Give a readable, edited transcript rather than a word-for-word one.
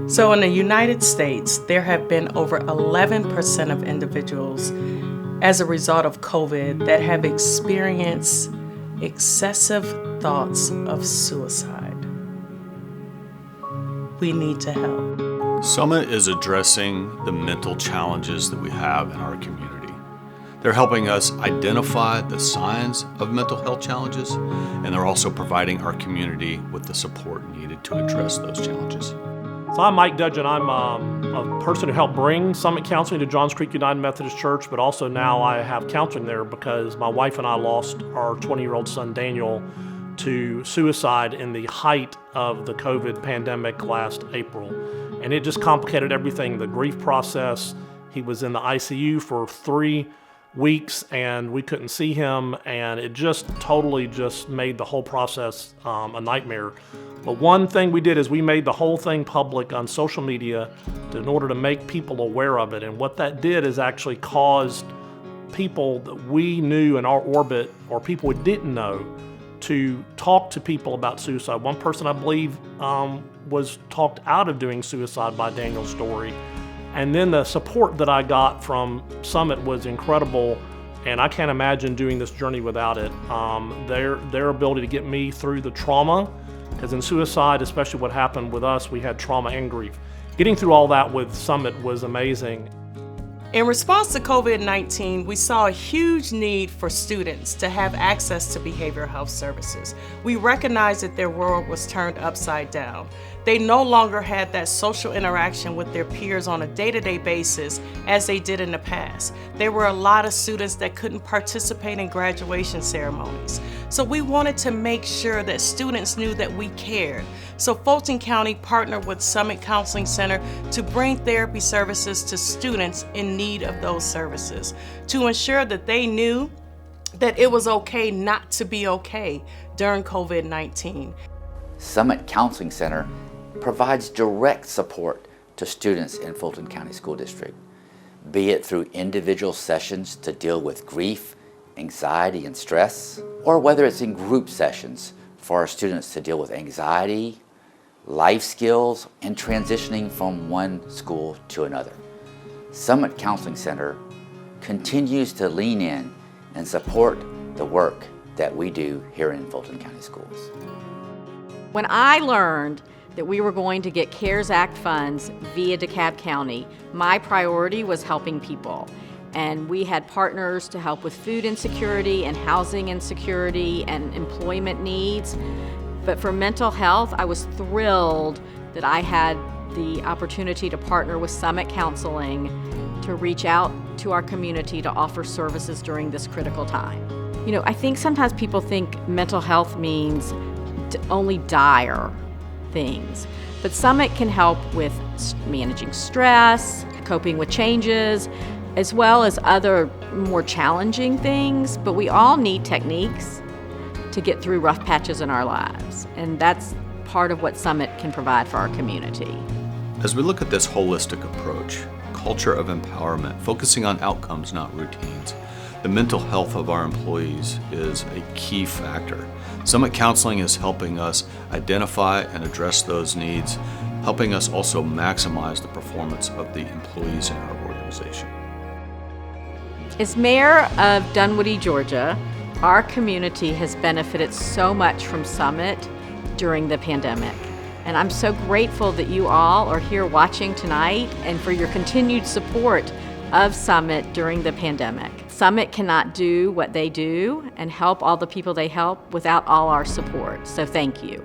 So in the United States, there have been over 11% of individuals as a result of COVID that have experienced excessive thoughts of suicide. We need to help. Summit is addressing the mental challenges that we have in our community. They're helping us identify the signs of mental health challenges, and they're also providing our community with the support needed to address those challenges. So I'm Mike Dudgeon. I'm a person who helped bring Summit Counseling to Johns Creek United Methodist Church, but also now I have counseling there because my wife and I lost our 20-year-old son Daniel to suicide in the height of the COVID pandemic last April. And it just complicated everything, the grief process. He was in the ICU for 3 weeks and we couldn't see him, and it just totally just made the whole process a nightmare. But one thing we did is we made the whole thing public on social media in order to make people aware of it. And what that did is actually caused people that we knew in our orbit or people we didn't know to talk to people about suicide. One person, I believe, was talked out of doing suicide by Daniel's story. And then the support that I got from Summit was incredible, and I can't imagine doing this journey without it. Their ability to get me through the trauma, because in suicide, especially what happened with us, we had trauma and grief. Getting through all that with Summit was amazing. In response to COVID-19, we saw a huge need for students to have access to behavioral health services. We recognized that their world was turned upside down. They no longer had that social interaction with their peers on a day-to-day basis as they did in the past. There were a lot of students that couldn't participate in graduation ceremonies. So we wanted to make sure that students knew that we cared. So Fulton County partnered with Summit Counseling Center to bring therapy services to students in need of those services, to ensure that they knew that it was okay not to be okay during COVID-19. Summit Counseling Center provides direct support to students in Fulton County School District, be it through individual sessions to deal with grief, anxiety, and stress, or whether it's in group sessions for our students to deal with anxiety, life skills, and transitioning from one school to another. Summit Counseling Center continues to lean in and support the work that we do here in Fulton County Schools. When I learned that we were going to get CARES Act funds via DeKalb County, my priority was helping people. And we had partners to help with food insecurity and housing insecurity and employment needs. But for mental health, I was thrilled that I had the opportunity to partner with Summit Counseling to reach out to our community to offer services during this critical time. You know, I think sometimes people think mental health means only dire things, but Summit can help with managing stress, coping with changes, as well as other more challenging things. But we all need techniques to get through rough patches in our lives, and that's part of what Summit can provide for our community. As we look at this holistic approach, culture of empowerment, focusing on outcomes, not routines, the mental health of our employees is a key factor. Summit Counseling is helping us identify and address those needs, helping us also maximize the performance of the employees in our organization. As mayor of Dunwoody, Georgia, our community has benefited so much from Summit during the pandemic. And I'm so grateful that you all are here watching tonight and for your continued support of Summit during the pandemic. Summit cannot do what they do and help all the people they help without all our support. So thank you.